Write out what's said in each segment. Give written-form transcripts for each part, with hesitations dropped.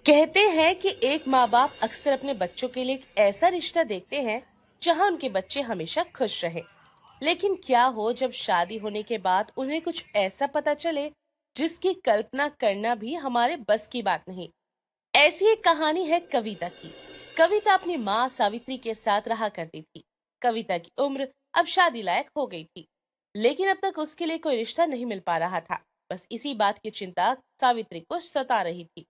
कहते हैं कि एक माँ बाप अक्सर अपने बच्चों के लिए एक ऐसा रिश्ता देखते हैं जहां उनके बच्चे हमेशा खुश रहे। लेकिन क्या हो जब शादी होने के बाद उन्हें कुछ ऐसा पता चले जिसकी कल्पना करना भी हमारे बस की बात नहीं। ऐसी एक कहानी है कविता की। कविता अपनी माँ सावित्री के साथ रहा करती थी। कविता की उम्र अब शादी लायक हो गई थी, लेकिन अब तक उसके लिए कोई रिश्ता नहीं मिल पा रहा था। बस इसी बात की चिंता सावित्री को सता रही थी।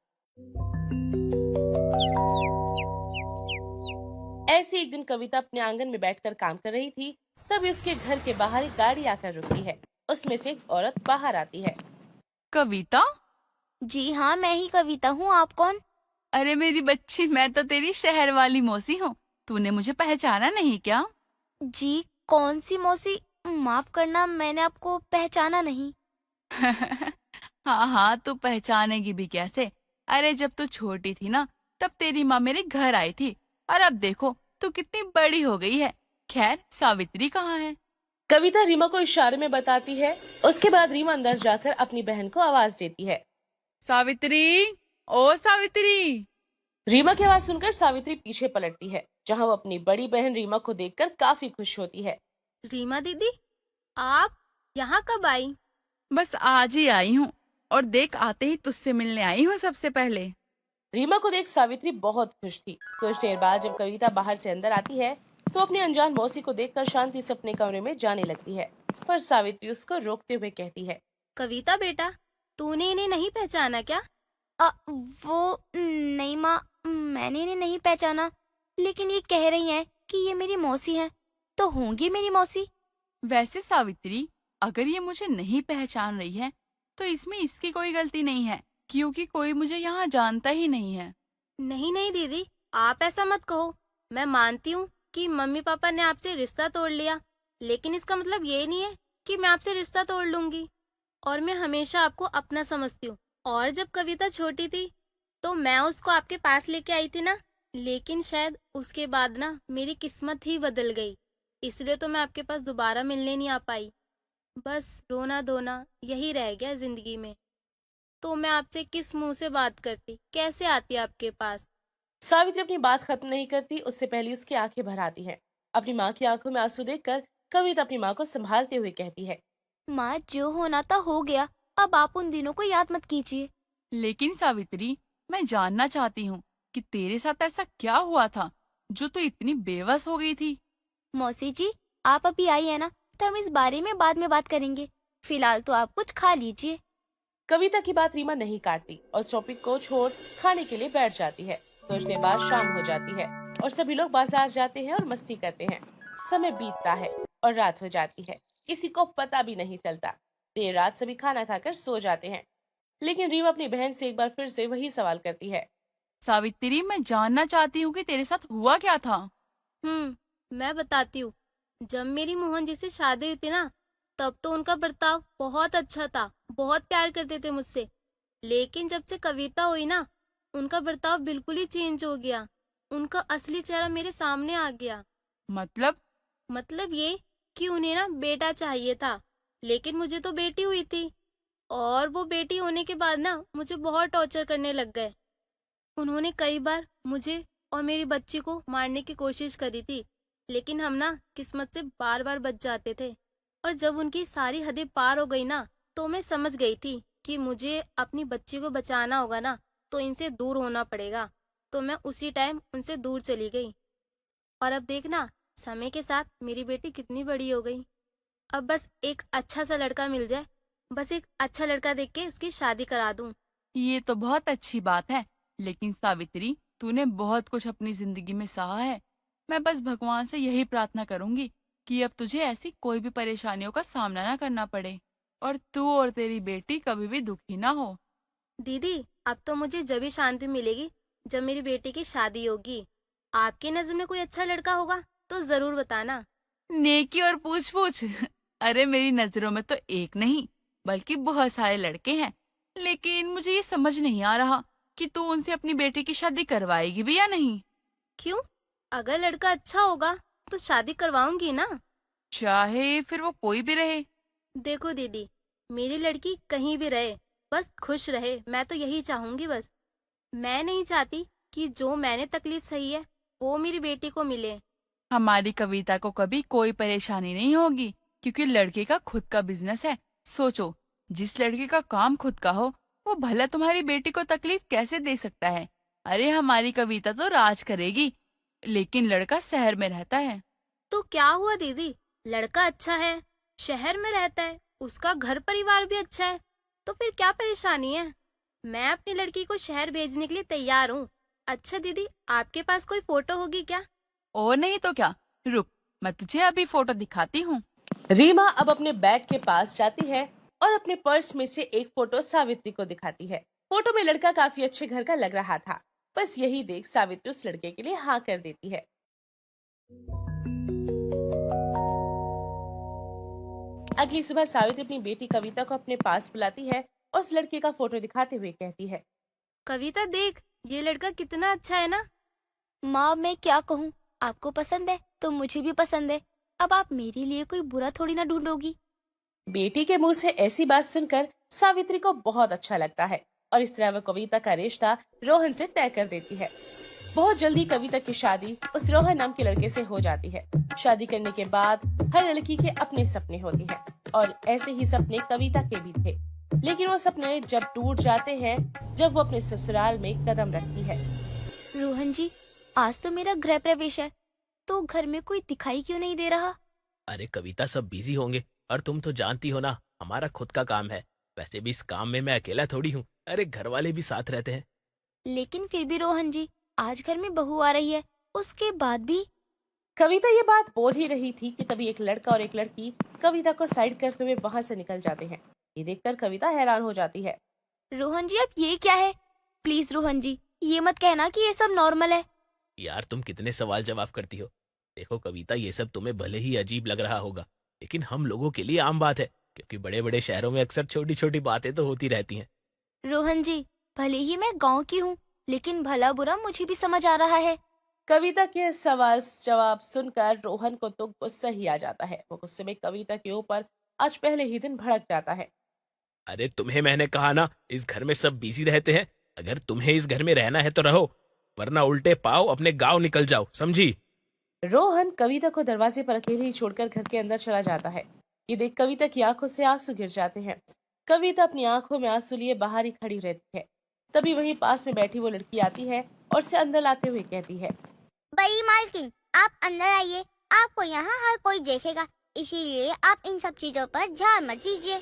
ऐसी एक दिन कविता अपने आंगन में बैठकर काम कर रही थी। तभी उसके घर के बाहर एक गाड़ी आकर रुकती है। उसमें से एक औरत बाहर आती है। कविता। जी हाँ, मैं ही कविता हूँ। आप कौन? अरे मेरी बच्ची, मैं तो तेरी शहर वाली मौसी हूँ। तूने मुझे पहचाना नहीं क्या? जी, कौन सी मौसी? माफ करना, मैंने आपको पहचाना नहीं। हाँ हाँ, तू पहचानेगी भी कैसे। अरे जब तू छोटी थी ना, तब तेरी माँ मेरे घर आई थी। और अब देखो तू कितनी बड़ी हो गई है। खैर, सावित्री कहाँ है? कविता रीमा को इशारे में बताती है। उसके बाद रीमा अंदर जाकर अपनी बहन को आवाज देती है। सावित्री, ओ सावित्री। रीमा की आवाज सुनकर सावित्री पीछे पलटती है, जहाँ वो अपनी बड़ी बहन रीमा को देखकर काफी खुश होती है। रीमा दीदी, आप यहाँ कब आई? बस आज ही आई हूँ। और देख, आते ही तुझसे मिलने आई हूँ सबसे पहले। रीमा को देख सावित्री बहुत खुश थी। कुछ देर बाद जब कविता बाहर से अंदर आती है तो अपनी अनजान मौसी को देखकर शांति से अपने कमरे में जाने लगती है। पर सावित्री उसको रोकते हुए कहती है। कविता बेटा, तूने इन्हें नहीं पहचाना क्या? वो नहीं माँ, मैंने इन्हें नहीं पहचाना। लेकिन ये कह रही हैं कि ये मेरी मौसी है, तो होंगी मेरी मौसी। वैसे सावित्री, अगर ये मुझे नहीं पहचान रही है तो इसमें इसकी कोई गलती नहीं है, क्योंकि कोई मुझे यहाँ जानता ही नहीं है। नहीं नहीं दीदी, आप ऐसा मत कहो। मैं मानती हूँ कि मम्मी पापा ने आपसे रिश्ता तोड़ लिया, लेकिन इसका मतलब ये नहीं है कि मैं आपसे रिश्ता तोड़ लूंगी। और मैं हमेशा आपको अपना समझती हूँ। और जब कविता छोटी थी तो मैं उसको आपके पास लेके आई थी ना, लेकिन शायद उसके बाद ना मेरी किस्मत ही बदल गई। इसलिए तो मैं आपके पास दोबारा मिलने नहीं आ पाई। बस रोना धोना यही रह गया जिंदगी में। तो मैं आपसे किस मुंह से बात करती, कैसे आती आपके पास? सावित्री अपनी बात खत्म नहीं करती उससे पहले उसकी आंखें भर आती हैं। अपनी माँ की आंखों में आंसू देखकर कविता अपनी माँ को संभालते हुए कहती है। माँ, जो होना था हो गया। अब आप उन दिनों को याद मत कीजिए। लेकिन सावित्री, मैं जानना चाहती हूँ कि तेरे साथ ऐसा क्या हुआ था जो तू इतनी बेबस हो गई थी। मौसी जी, आप अभी आई है ना, तो हम इस बारे में बाद में बात करेंगे। फिलहाल तो आप कुछ खा लीजिए। कविता की बात रीमा नहीं काटती और उस टॉपिक को छोड़ खाने के लिए बैठ जाती है। कुछ देर बाद शाम हो जाती है और सभी लोग बाजार जाते हैं और मस्ती करते हैं। समय बीतता है और रात हो जाती है। किसी को पता भी नहीं चलता। देर रात सभी खाना खाकर सो जाते हैं, लेकिन रीमा अपनी बहन से एक बार फिर से वही सवाल करती है। सावित्री, मैं जानना चाहती हूँ कि तेरे साथ हुआ क्या था। मैं बताती हूँ। जब मेरी मोहन जी से शादी हुई थी ना, तब तो उनका बर्ताव बहुत अच्छा था, बहुत प्यार करते थे मुझसे। लेकिन जब से कविता हुई ना, उनका बर्ताव बिल्कुल ही चेंज हो गया। उनका असली चेहरा मेरे सामने आ गया। मतलब? मतलब ये कि उन्हें ना बेटा चाहिए था, लेकिन मुझे तो बेटी हुई थी। और वो बेटी होने के बाद ना मुझे बहुत टॉर्चर करने लग गए। उन्होंने कई बार मुझे और मेरी बच्ची को मारने की कोशिश करी थी, लेकिन हम ना किस्मत से बार बार बच जाते थे। और जब उनकी सारी हदें पार हो गई ना, तो मैं समझ गई थी कि मुझे अपनी बच्ची को बचाना होगा ना, तो इनसे दूर होना पड़ेगा। तो मैं उसी टाइम उनसे दूर चली गई। और अब देखना, समय के साथ मेरी बेटी कितनी बड़ी हो गई। अब बस एक अच्छा सा लड़का मिल जाए, बस एक अच्छा लड़का देख के उसकी शादी करा दूं। ये तो बहुत अच्छी बात है। लेकिन सावित्री, तूने बहुत कुछ अपनी जिंदगी में सहा है। मैं बस भगवान से यही प्रार्थना करूंगी कि अब तुझे ऐसी कोई भी परेशानियों का सामना ना करना पड़े और तू और तेरी बेटी कभी भी दुखी ना हो। दीदी, अब तो मुझे जब भी शांति मिलेगी जब मेरी बेटी की शादी होगी। आपकी नजर में कोई अच्छा लड़का होगा तो जरूर बताना। नेकी और पूछ पूछ। अरे मेरी नजरों में तो एक नहीं बल्कि बहुत सारे लड़के हैं। लेकिन मुझे ये समझ नहीं आ रहा कि तू उनसे अपनी बेटी की शादी करवाएगी भी या नहीं। क्यों? अगर लड़का अच्छा होगा तो शादी करवाऊंगी ना। चाहे फिर वो कोई भी रहे। देखो दीदी, मेरी लड़की कहीं भी रहे, बस खुश रहे, मैं तो यही चाहूंगी बस। मैं नहीं चाहती कि जो मैंने तकलीफ सही है वो मेरी बेटी को मिले। हमारी कविता को कभी कोई परेशानी नहीं होगी क्योंकि लड़के का खुद का बिजनेस है। सोचो, जिस लड़के का काम खुद का हो वो भला तुम्हारी बेटी को तकलीफ कैसे दे सकता है। अरे हमारी कविता तो राज करेगी, लेकिन लड़का शहर में रहता है। तो क्या हुआ दीदी, लड़का अच्छा है, शहर में रहता है, उसका घर परिवार भी अच्छा है, तो फिर क्या परेशानी है? मैं अपनी लड़की को शहर भेजने के लिए तैयार हूँ। अच्छा दीदी, आपके पास कोई फोटो होगी क्या? और नहीं तो क्या, रुक, मैं तुझे अभी फोटो दिखाती हूँ। रीमा अब अपने बैग के पास जाती है और अपने पर्स में से एक फोटो सावित्री को दिखाती है। फोटो में लड़का काफी अच्छे घर का लग रहा था। बस यही देख सावित्री उस लड़के के लिए हाँ कर देती है। अगली सुबह सावित्री अपनी बेटी कविता को अपने पास बुलाती है और उस लड़के का फोटो दिखाते हुए कहती है, कविता देख, ये लड़का कितना अच्छा है ना। माँ मैं क्या कहूँ, आपको पसंद है तो मुझे भी पसंद है। अब आप मेरे लिए कोई बुरा थोड़ी ना ढूंढोगी। बेटी के मुंह से ऐसी बात सुनकर सावित्री को बहुत अच्छा लगता है और इस तरह वह कविता का रिश्ता रोहन से तय कर देती है। बहुत जल्दी कविता की शादी उस रोहन नाम के लड़के से हो जाती है। शादी करने के बाद हर लड़की के अपने सपने होते हैं और ऐसे ही सपने कविता के भी थे। लेकिन वो सपने जब टूट जाते हैं जब वो अपने ससुराल में कदम रखती है। रोहन जी, आज तो मेरा गृह प्रवेश है, तो घर में कोई दिखाई क्यों नहीं दे रहा? अरे कविता, सब बिजी होंगे और तुम तो जानती हो ना, हमारा खुद का काम है। वैसे भी इस काम में मैं अकेला थोड़ी हूँ, अरे घर वाले भी साथ रहते हैं। लेकिन फिर भी रोहन जी, आज घर में बहू आ रही है, उसके बाद भी। कविता ये बात बोल ही रही थी कि तभी एक लड़का और एक लड़की कविता को साइड करते हुए वहां से निकल जाते हैं। ये देखकर कविता हैरान हो जाती है। रोहन जी, अब ये क्या है? प्लीज रोहन जी, ये मत कहना कि ये सब नॉर्मल है। यार तुम कितने सवाल जवाब करती हो। देखो कविता, ये सब तुम्हें भले ही अजीब लग रहा होगा, लेकिन हम लोगों के लिए आम बात है, क्योंकि बड़े बड़े शहरों में अक्सर छोटी छोटी बातें तो होती रहती हैं। रोहन जी, भले ही मैं गांव की हूँ, लेकिन भला बुरा मुझे भी समझ आ रहा है। कविता के सवाल जवाब सुनकर रोहन को तो गुस्सा ही आ जाता है। वो गुस्से में कविता के ऊपर आज पहले ही दिन भड़क जाता है। अरे तुम्हें मैंने कहा ना, इस घर में सब बिजी रहते हैं। अगर तुम्हें इस घर में रहना है तो रहो, वरना उल्टे पाँव अपने गांव निकल जाओ, समझी? रोहन कविता को दरवाजे पर अकेले ही छोड़कर घर के अंदर चला जाता है। ये देख कविता की आंखों से आंसू गिर जाते हैं। कविता अपनी आंखों में आंसू लिए बाहर ही खड़ी रहती है। तभी वहीं पास में बैठी वो लड़की आती है और उसे अंदर लाते हुए कहती है, बड़ी मालकिन, आप अंदर आइए, आपको यहाँ हर कोई देखेगा, इसीलिए आप इन सब चीजों पर ध्यान मत दीजिए।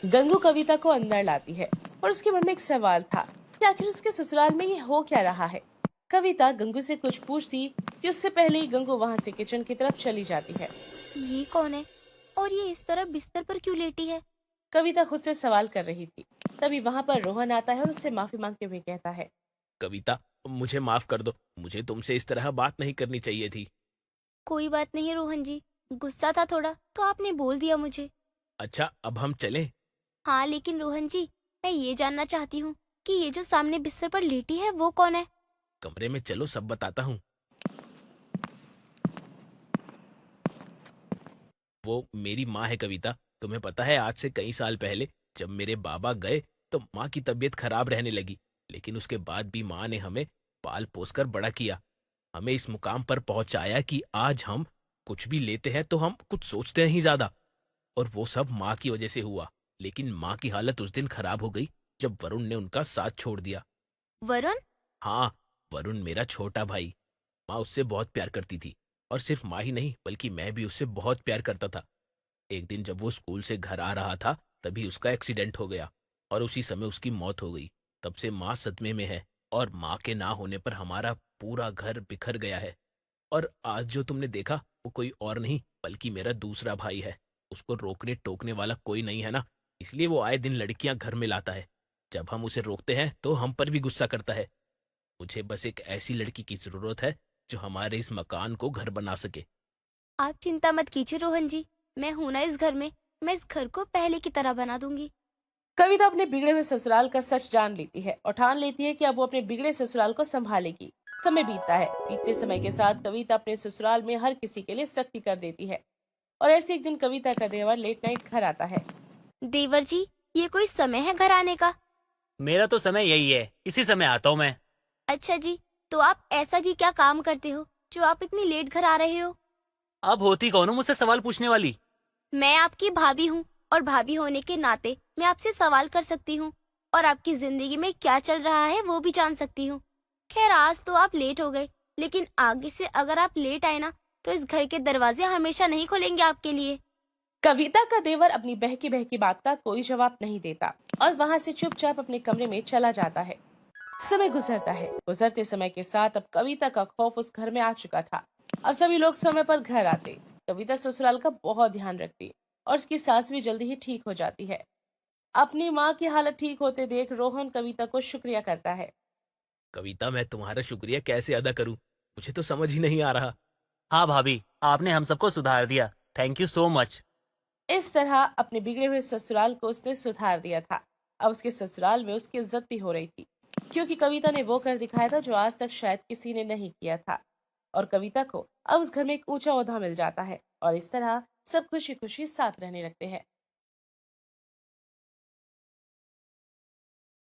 गंगू कविता को अंदर लाती है और उसके मन में एक सवाल था कि आखिर उसके ससुराल में ये हो क्या रहा है। कविता गंगू से कुछ पूछती कि उससे पहले ही गंगू वहां से किचन की तरफ चली जाती है। ये कौन है और ये इस तरह बिस्तर पर क्यों लेटी है? कविता खुद से सवाल कर रही थी। तभी वहां पर रोहन आता है और उससे माफी मांगते हुए कहता है, कविता, मुझे माफ कर दो, मुझे तुमसे इस तरह बात नहीं करनी चाहिए थी। कोई बात नहीं रोहन जी, गुस्सा था थोड़ा तो आपने बोल दिया मुझे। अच्छा, अब हम चलें? हाँ, लेकिन रोहन जी, मैं ये जानना चाहती हूँ कि ये जो सामने बिस्तर पर लेटी है वो कौन है? कमरे में चलो, सब बताता हूँ। वो मेरी माँ है कविता। तुम्हें पता है, आज से कई साल पहले जब मेरे बाबा गए तो माँ की तबीयत खराब रहने लगी, लेकिन उसके बाद भी माँ ने हमें पाल पोस कर बड़ा किया, हमें इस मुकाम पर पहुंचाया कि आज हम कुछ भी लेते हैं तो हम कुछ सोचते हैं ही ज्यादा। और वो सब माँ की वजह से हुआ। लेकिन माँ की हालत उस दिन खराब हो गई जब वरुण ने उनका साथ छोड़ दिया। वरुण? हाँ, वरुण मेरा छोटा भाई। माँ उससे बहुत प्यार करती थी, और सिर्फ माँ ही नहीं बल्कि मैं भी उससे बहुत प्यार करता था। एक दिन जब वो स्कूल से घर आ रहा था तभी उसका एक्सीडेंट हो गया और उसी समय उसकी मौत हो गई। तब से माँ सदमे में है और माँ के ना होने पर हमारा पूरा घर बिखर गया है। और आज जो तुमने देखा वो कोई और नहीं बल्कि मेरा दूसरा भाई है। उसको रोकने टोकने वाला कोई नहीं है ना, इसलिए वो आए दिन लड़कियां घर में लाता है। जब हम उसे रोकते हैं तो हम पर भी गुस्सा करता है। मुझे बस एक ऐसी लड़की की जरूरत है जो हमारे इस मकान को घर बना सके। आप चिंता मत कीजिए रोहन जी, मैं हूं ना इस घर में, मैं इस घर को पहले की तरह बना दूंगी। कविता अपने बिगड़े हुए ससुराल का सच जान लेती है और ठान लेती है कि अब वो अपने बिगड़े ससुराल को संभालेगी। समय बीतता है। बीतते समय के साथ कविता अपने ससुराल में हर किसी के लिए सख्ती कर देती है और ऐसे एक दिन कविता का देवर लेट नाइट घर आता है। देवर जी, ये कोई समय है घर आने का? मेरा तो समय यही है, इसी समय आता हूँ मैं। अच्छा जी, तो आप ऐसा भी क्या काम करते हो जो आप इतनी लेट घर आ रहे हो? अब होती कौन हो मुझसे सवाल पूछने वाली? मैं आपकी भाभी हूँ और भाभी होने के नाते मैं आपसे सवाल कर सकती हूँ और आपकी जिंदगी में क्या चल रहा है वो भी जान सकती हूँ। खैर आज तो आप लेट हो गए, लेकिन आगे से अगर आप लेट आए ना तो इस घर के दरवाजे हमेशा नहीं खुलेंगे आपके लिए। कविता का देवर अपनी बहकी बहकी बात का कोई जवाब नहीं देता और वहां से चुपचाप अपने कमरे में चला जाता है। समय गुजरता है। गुजरते समय के साथ अब कविता का खौफ उस घर में आ चुका था। अब सभी लोग समय पर घर आते। कविता ससुराल का बहुत ध्यान रखती और उसकी सास भी जल्दी ही ठीक हो जाती है। अपनी माँ की हालत ठीक होते देख रोहन कविता को शुक्रिया करता है। कविता, मैं तुम्हारा शुक्रिया कैसे अदा करूं? मुझे तो समझ ही नहीं आ रहा। हाँ भाभी, आपने हम सबको सुधार दिया। Thank you so much. इस तरह अपने बिगड़े हुए ससुराल को उसने सुधार दिया था। अब उसके ससुराल में उसकी इज्जत भी हो रही थी, क्योंकि कविता ने वो कर दिखाया था जो आज तक शायद किसी ने नहीं किया था। और कविता को अब उस घर में एक ऊंचा ओहदा मिल जाता है और इस तरह सब खुशी खुशी साथ रहने लगते हैं।